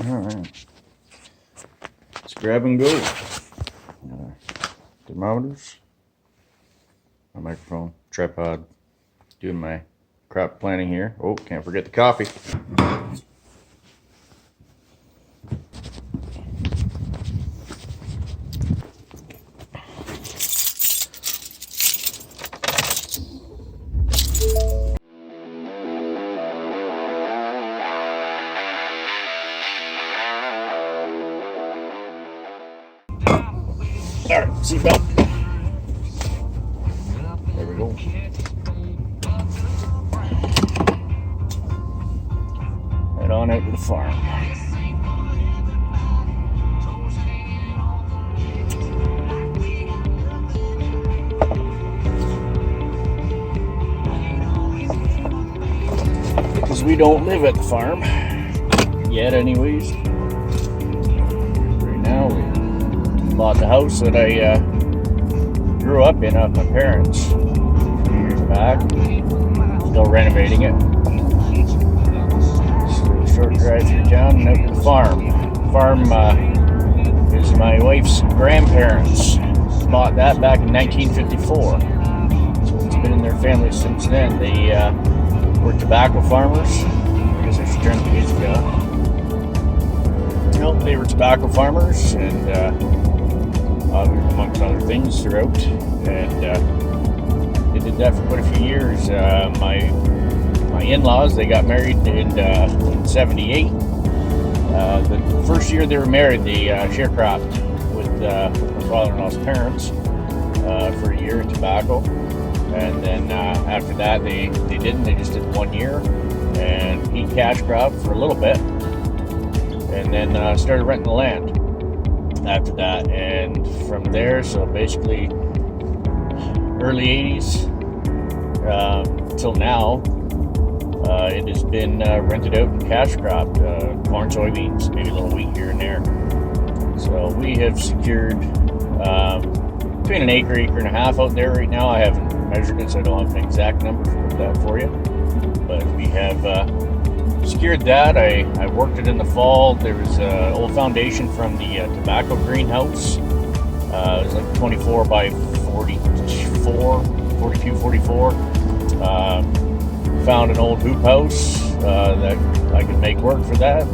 Alright. Let's grab and go. Thermometers. My microphone. Tripod. Doing my crop planting here. Oh, can't forget the coffee. Alright, seatbelt. There we go. Head on out to the farm. Because we don't live at the farm yet, anyways. Right now, we bought the house that I grew up in with my parents a few years back. Still renovating it. So short drive through town and out to the farm. Farm is my wife's grandparents. Bought that back in 1954. So it's been in their family since then. They were tobacco farmers. I guess I should turn the music down. Nope, they were tobacco farmers, and amongst other things throughout, and they did that for quite a few years. My in-laws, they got married in 78. The first year they were married, they sharecropped with my father-in-law's parents for a year in tobacco, and then after that they didn't. They just did 1 year, and he cash cropped for a little bit, and then started renting the land after that, and from there, so basically early 80s till now, it has been rented out and cash cropped, corn, soybeans, maybe a little wheat here and there. So we have secured between an acre and a half out there right now. I haven't measured it, so I don't have an exact number for that for you, but we have secured that. I worked it in the fall. There was an old foundation from the tobacco greenhouse. It was like 24 by 42, 44. Found an old hoop house that I could make work for that.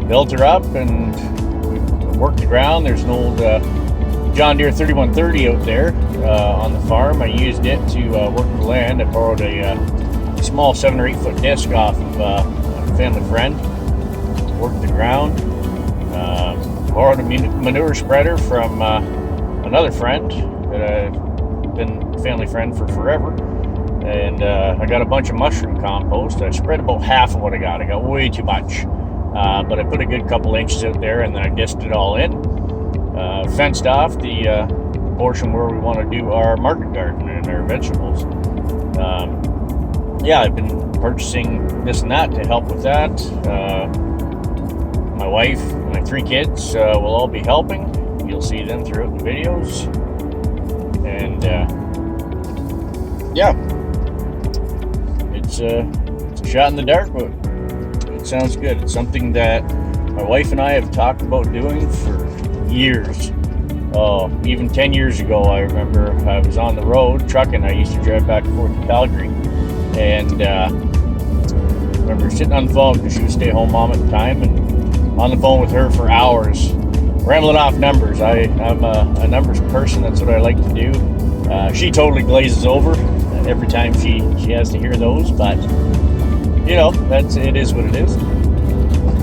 Built her up and we worked the ground. There's an old John Deere 3130 out there on the farm. I used it to work the land. I borrowed a small 7 or 8 foot disc off of a family friend. Worked the ground. Borrowed a manure spreader from another friend that I've been a family friend for forever. And I got a bunch of mushroom compost. I spread about half of what I got. I got way too much. But I put a good couple inches out there, and then I disked it all in. Fenced off the portion where we want to do our market garden and our vegetables. Yeah, I've been purchasing this and that to help with that. My wife and my 3 kids will all be helping. You'll see them throughout the videos. And yeah, it's a shot in the dark, but it sounds good. It's something that my wife and I have talked about doing for years. Oh, even 10 years ago, I remember I was on the road trucking. I used to drive back and forth to Calgary. And I remember sitting on the phone because she was a stay-at-home mom at the time, and on the phone with her for hours, rambling off numbers. I'm a numbers person. That's what I like to do. She totally glazes over every time she has to hear those, but you know, it is what it is.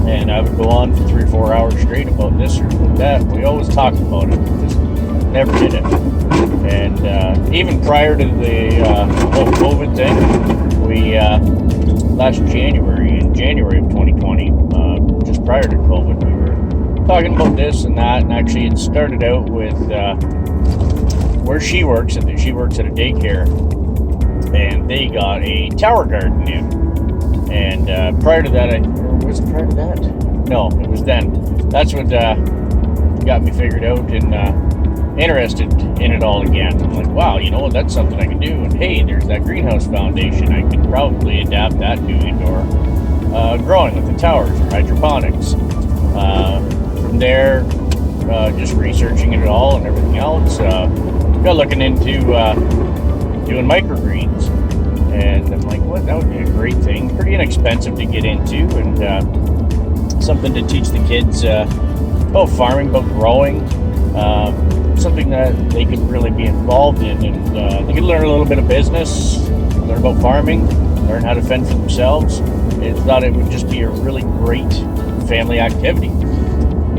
And I would go on for 3 or 4 hours straight about this or about that. We always talked about it, just never did it. And even prior to the whole COVID thing, we last January, in January of 2020, just prior to COVID, we were talking about this and that. And actually, it started out with where she works. She works at a daycare, and they got a tower garden in. And prior to that, was it prior to that? No, it was then. That's what got me figured out and interested in it all again. I'm like, wow, you know, that's something I can do. And hey, there's that greenhouse foundation. I could probably adapt that to indoor. growing with the towers, hydroponics. From there, just researching it all and everything else. Got looking into doing microgreens, and I'm like, what? That would be a great thing. Pretty inexpensive to get into, and something to teach the kids about farming, about growing. Something that they could really be involved in, and they could learn a little bit of business, learn about farming, learn how to fend for themselves. I thought it would just be a really great family activity,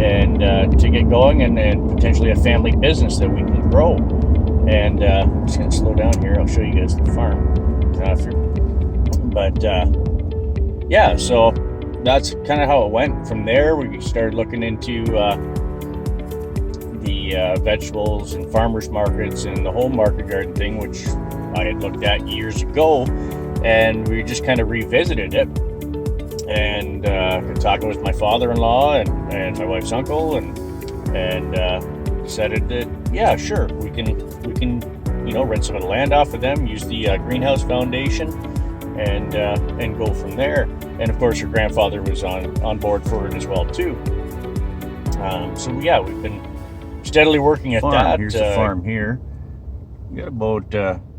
and to get going, and potentially a family business that we can grow. And I'm just gonna slow down here. I'll show you guys the farm after. But yeah, so that's kind of how it went. From there, we started looking into the vegetables and farmers markets and the home market garden thing, which I had looked at years ago, and we just kind of revisited it. And talking with my father-in-law and my wife's uncle, and decided that, yeah, sure, we can rent some of the land off of them, use the greenhouse foundation, and go from there. And of course, her grandfather was on board for it as well too. So yeah, we've been steadily working at that. Here's the farm here. We got about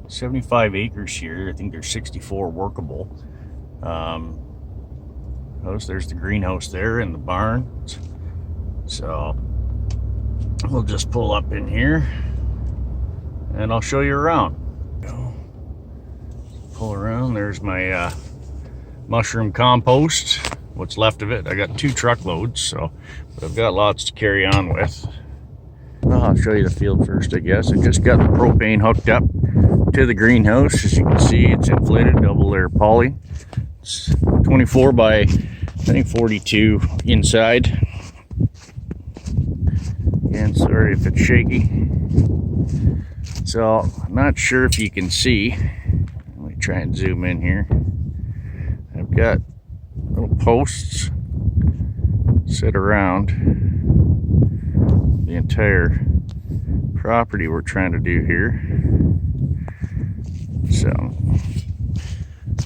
75 acres here. I think there's 64 workable. There's the greenhouse there and the barn. So we'll just pull up in here and I'll show you around. Pull around. There's my mushroom compost, what's left of it. I got 2 truckloads, so but I've got lots to carry on with. Well, I'll show you the field first, I guess. I just got the propane hooked up to the greenhouse. As you can see, it's inflated, double layer poly. It's 24 by, I think, 42 inside. Again, sorry if it's shaky. So, I'm not sure if you can see. Let me try and zoom in here. I've got little posts set around the entire property we're trying to do here. So,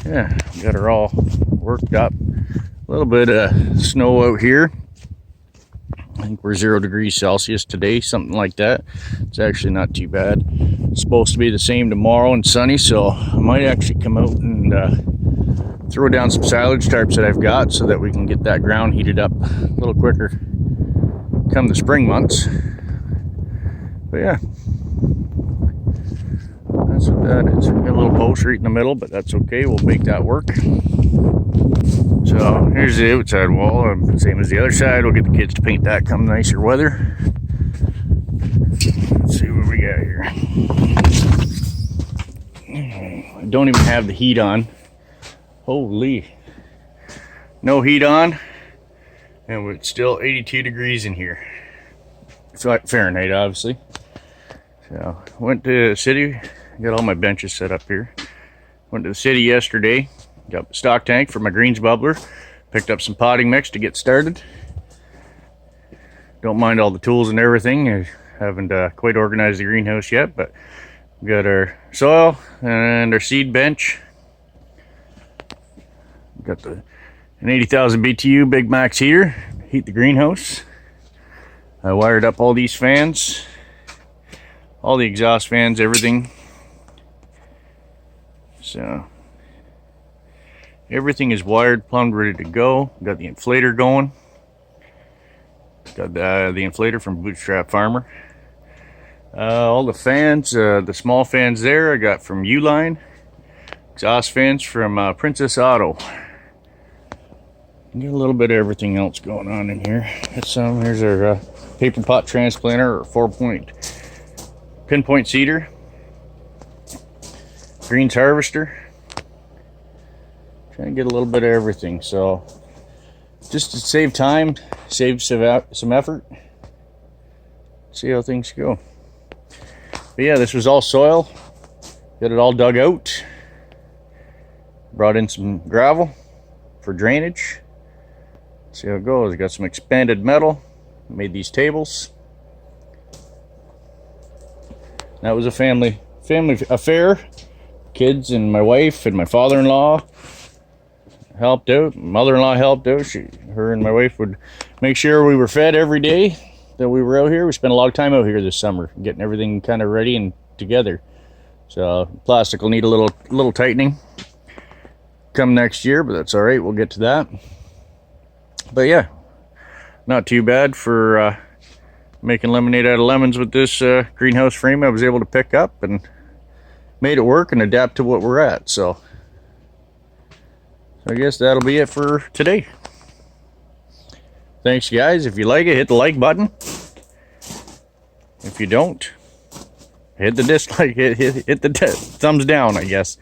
yeah, got her all worked up. A little bit of snow out here. I think we're 0 degrees Celsius today, something like that. It's actually not too bad. It's supposed to be the same tomorrow and sunny, so I might actually come out and throw down some silage tarps that I've got so that we can get that ground heated up a little quicker come the spring months. But yeah, that's what that is. Got a little post right in the middle, but that's okay. We'll make that work. So here's the outside wall, same as the other side. We'll get the kids to paint that come nicer weather. Let's see what we got here. I don't even have the heat on. Holy. No heat on. And it's still 82 degrees in here. It's like Fahrenheit, obviously. So went to the city. Got all my benches set up here. Went to the city yesterday. Got a stock tank for my greens bubbler. Picked up some potting mix to get started. Don't mind all the tools and everything. I haven't quite organized the greenhouse yet, but we got our soil and our seed bench. Got an 80,000 BTU Big Max heater. Heat the greenhouse. I wired up all these fans. All the exhaust fans, everything. So everything is wired, plumbed, ready to go. Got the inflator going. Got the inflator from Bootstrap Farmer. All the fans, the small fans there, I got from Uline. Exhaust fans from Princess Auto. Get a little bit of everything else going on in here. Here's our paper pot transplanter, or 4-point pinpoint seeder. Greens harvester. Trying to get a little bit of everything, so just to save time, save some effort, see how things go. But yeah, this was all soil. Got it all dug out. Brought in some gravel for drainage. See how it goes. Got some expanded metal. Made these tables. That was a family affair. Kids and my wife and my father-in-law helped out. Mother-in-law helped out. Her and my wife would make sure we were fed every day that we were out here. We spent a lot of time out here this summer, getting everything kind of ready and together. So plastic will need a little tightening come next year, but that's all right. We'll get to that. But yeah, not too bad for making lemonade out of lemons with this greenhouse frame I was able to pick up, and made it work and adapt to what we're at. So I guess that'll be it for today. Thanks, guys. If you like it, hit the like button. If you don't, hit the dislike, hit the thumbs down, I guess.